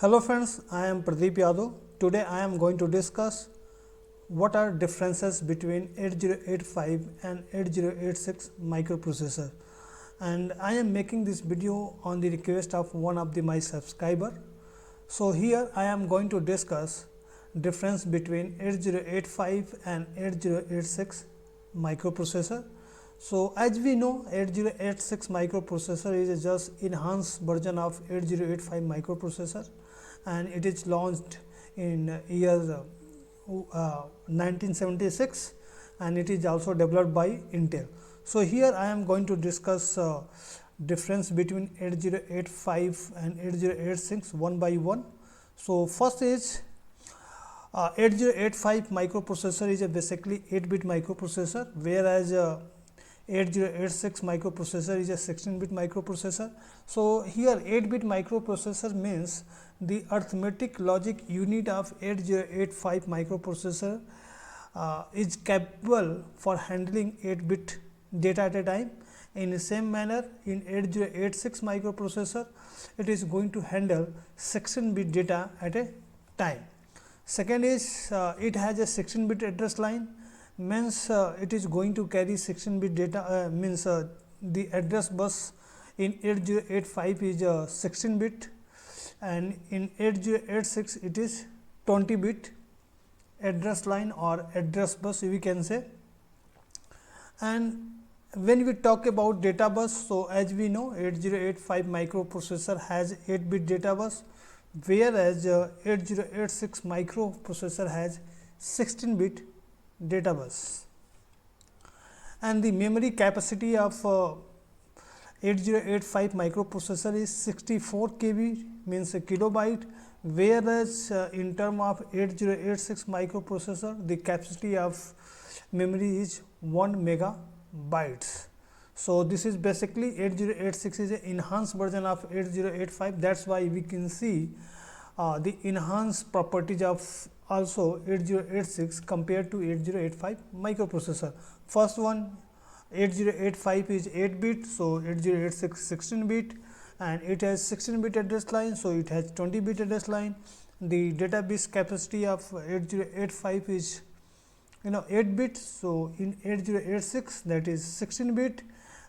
Hello friends, I am Pradeep Yadav. Today I am going to discuss what are differences between 8085 and 8086 microprocessor, and I am making this video on the request of one of my subscriber. So here I am going to discuss difference between 8085 and 8086 microprocessor. So as we know, 8086 microprocessor is a just enhanced version of 8085 microprocessor, and it is launched in year 1976, and it is also developed by Intel. So here I am going to discuss difference between 8085 and 8086 one by one. So first is 8085 microprocessor is a basically 8-bit microprocessor, whereas 8086 microprocessor is a 16-bit microprocessor. So here 8-bit microprocessor means the arithmetic logic unit of 8085 microprocessor is capable for handling 8-bit data at a time. In the same manner, in 8086 microprocessor, it is going to handle 16-bit data at a time. Second is it has a 16-bit address line, means it is going to carry 16-bit data, means the address bus in 8085 is 16-bit, and in 8086 it is 20-bit address line or address bus, we can say. And when we talk about data bus, so as we know, 8085 microprocessor has 8-bit data bus, whereas 8086 microprocessor has 16-bit data bus. And the memory capacity of 8085 microprocessor is 64 KB, means a kilobyte, whereas in term of 8086 microprocessor, the capacity of memory is 1 megabytes. So this is basically 8086 is an enhanced version of 8085. That's why we can see the enhanced properties of also 8086 compared to 8085 microprocessor. First one, 8085 is 8-bit, so 8086 16-bit, and it has 16-bit address line, so it has 20-bit address line. The database capacity of 8085 is 8-bit, so in 8086 that is 16-bit,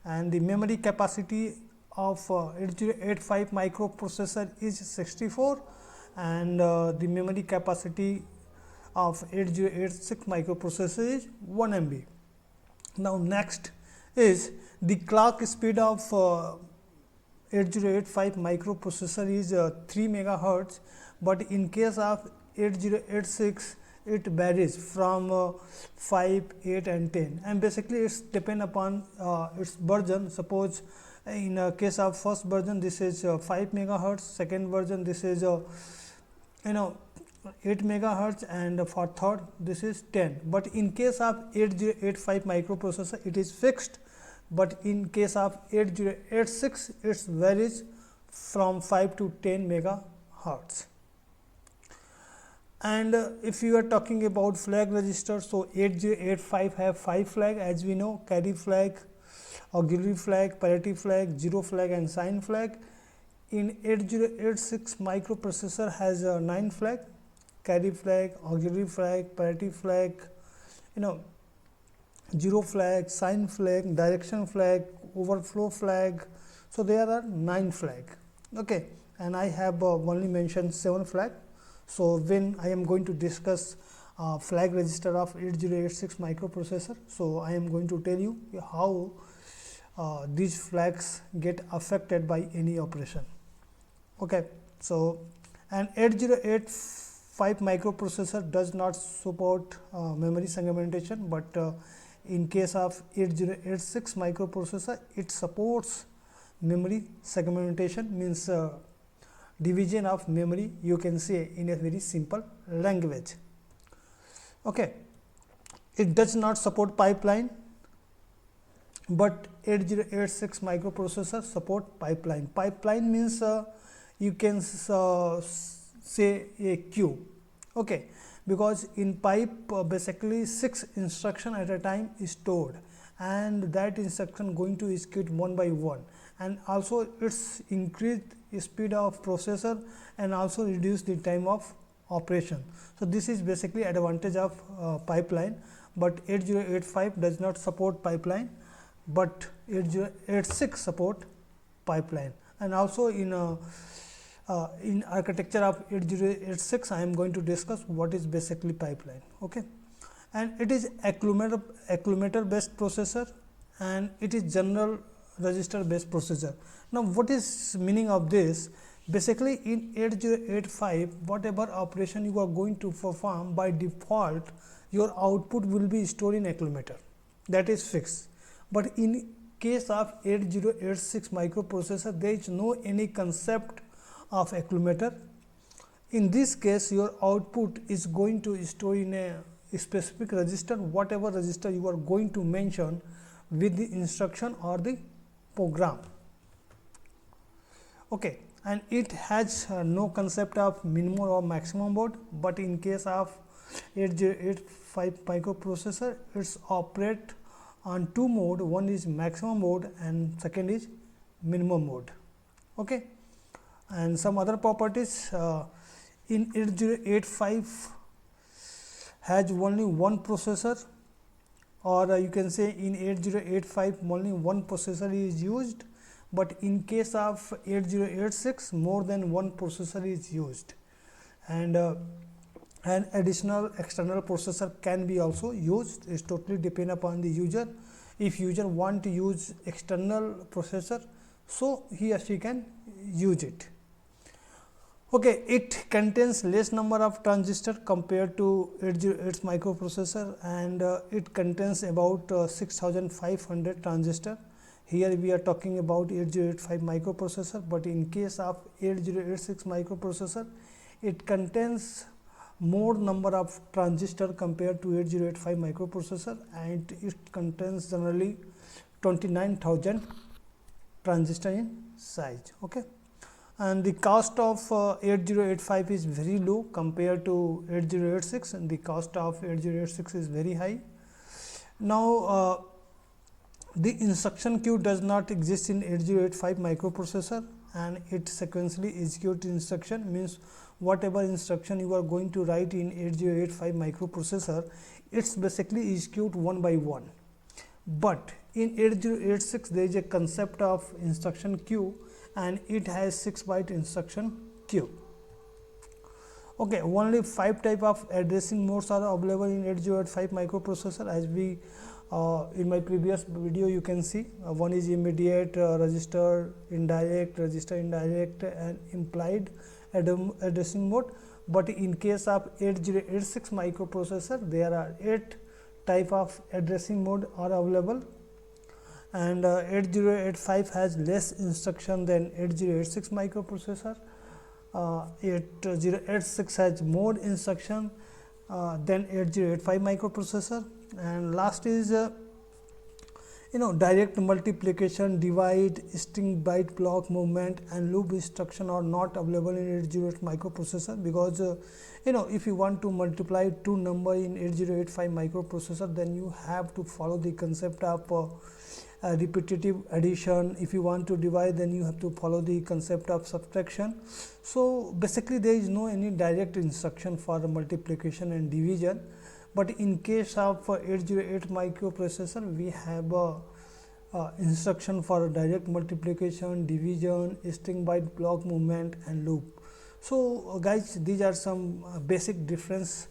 and the memory capacity of 8085 microprocessor is 64, and the memory capacity of 8086 microprocessor is 1 MB. Now next is the clock speed of 8085 microprocessor is 3 megahertz, but in case of 8086 it varies from 5, 8 and 10, and basically it's depend upon its version. Suppose in case of first version this is 5 megahertz, second version this is 8 megahertz, and for third this is 10. But in case of 8085 microprocessor it is fixed, but in case of 8086 it varies from 5 to 10 megahertz. And if you are talking about flag register, so 8085 have 5 flag, as we know: carry flag, auxiliary flag, parity flag, zero flag and sign flag. In 8086 microprocessor has 9 flag: carry flag, auxiliary flag, parity flag, zero flag, sign flag, direction flag, overflow flag. So there are 9 flag. Okay, and I have only mentioned 7 flag. So when I am going to discuss flag register of 8086 microprocessor, so I am going to tell you how these flags get affected by any operation. Okay, so an 8085 microprocessor does not support memory segmentation, but in case of 8086 microprocessor it supports memory segmentation, means division of memory, you can say in a very simple language. Okay, it does not support pipeline, but 8086 microprocessor support pipeline. Pipeline means you can say a queue. Okay, because in pipe basically 6 instruction at a time is stored, and that instruction going to execute one by one, and also its increased speed of processor and also reduce the time of operation. So, this is basically advantage of pipeline, but 8085 does not support pipeline, but 8086 support pipeline. And also in architecture of 8086 I am going to discuss what is basically pipeline. Okay. And it is accumulator based processor, and it is general register based processor. Now, what is meaning of this? Basically, in 8085 whatever operation you are going to perform, by default your output will be stored in accumulator, that is fixed. But in case of 8086 microprocessor, there is no any concept of accumulator. In this case, your output is going to store in a specific register, whatever register you are going to mention with the instruction or the program. Okay. And it has no concept of minimum or maximum mode, but in case of 8085 microprocessor, it's operate on two mode, one is maximum mode and second is minimum mode. Okay. And some other properties, in 8085 has only one processor, or you can say in 8085 only one processor is used, but in case of 8086 more than one processor is used, and an additional external processor can be also used. It totally depend upon the user. If user want to use external processor, so he or she can use it. Okay, it contains less number of transistor compared to 8086 microprocessor, and it contains about 6500 transistor. Here we are talking about 8085 microprocessor, but in case of 8086 microprocessor, it contains more number of transistor compared to 8085 microprocessor, and it contains generally 29,000 transistor in size. Okay. And the cost of 8085 is very low compared to 8086, and the cost of 8086 is very high. Now, the instruction queue does not exist in 8085 microprocessor, and it sequentially execute instruction, means whatever instruction you are going to write in 8085 microprocessor, it's basically execute one by one. But in 8086 there is a concept of instruction queue, and it has 6-byte instruction queue. Okay, only 5 type of addressing modes are available in 8085 microprocessor, as we in my previous video you can see. One is immediate, register indirect, and implied addressing mode. But in case of 8086 microprocessor, there are 8 type of addressing mode are available, and 8085 has less instruction than 8086 microprocessor. 8086 has more instruction than 8085 microprocessor. And last is direct multiplication, divide, string byte block movement, and loop instruction are not available in 8085 microprocessor, because if you want to multiply two number in 8085 microprocessor, then you have to follow the concept of repetitive addition. If you want to divide, then you have to follow the concept of subtraction. So basically there is no any direct instruction for multiplication and division. But in case of 808 microprocessor, we have instruction for direct multiplication, division, string byte block movement, and loop. So guys, these are some basic difference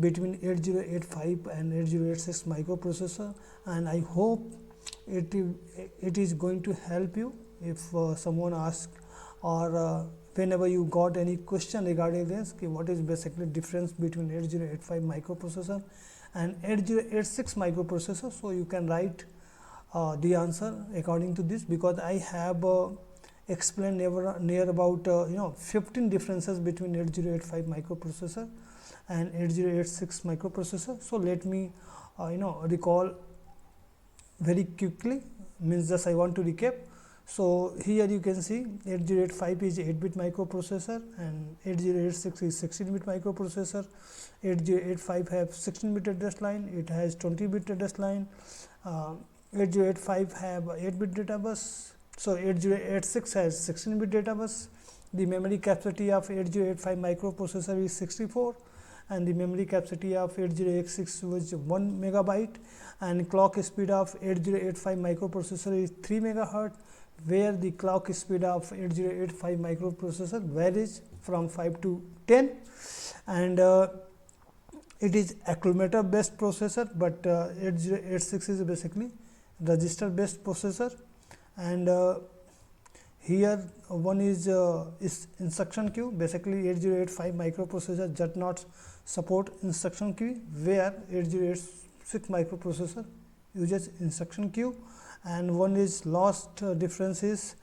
between 8085 and 8086 microprocessor, and I hope it is going to help you if someone asks, or whenever you got any question regarding this, what is basically difference between 8085 microprocessor and 8086 microprocessor. So you can write the answer according to this, because I have explained near about 15 differences between 8085 microprocessor and 8086 microprocessor. So let me recall very quickly, means just I want to recap. So here you can see 8085 is 8-bit microprocessor, and 8086 is 16-bit microprocessor. 8085 have 16-bit address line, it has 20-bit address line. 8085 have 8-bit data bus, so 8086 has 16-bit data bus, the memory capacity of 8085 microprocessor is 64, and the memory capacity of 8086 was 1 megabyte, and clock speed of 8085 microprocessor is 3 megahertz, where the clock speed of 8085 microprocessor varies from 5 to 10, and it is accumulator based processor, but 8086 is basically register based processor. And here one is instruction queue. Basically 8085 microprocessor does not support instruction queue, where 8086 microprocessor uses instruction queue. And one is last difference is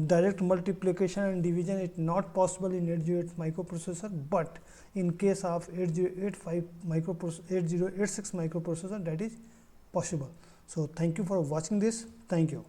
direct multiplication and division is not possible in 8086 microprocessor, but in case of 8085 8086 microprocessor that is possible. So thank you for watching this. Thank you.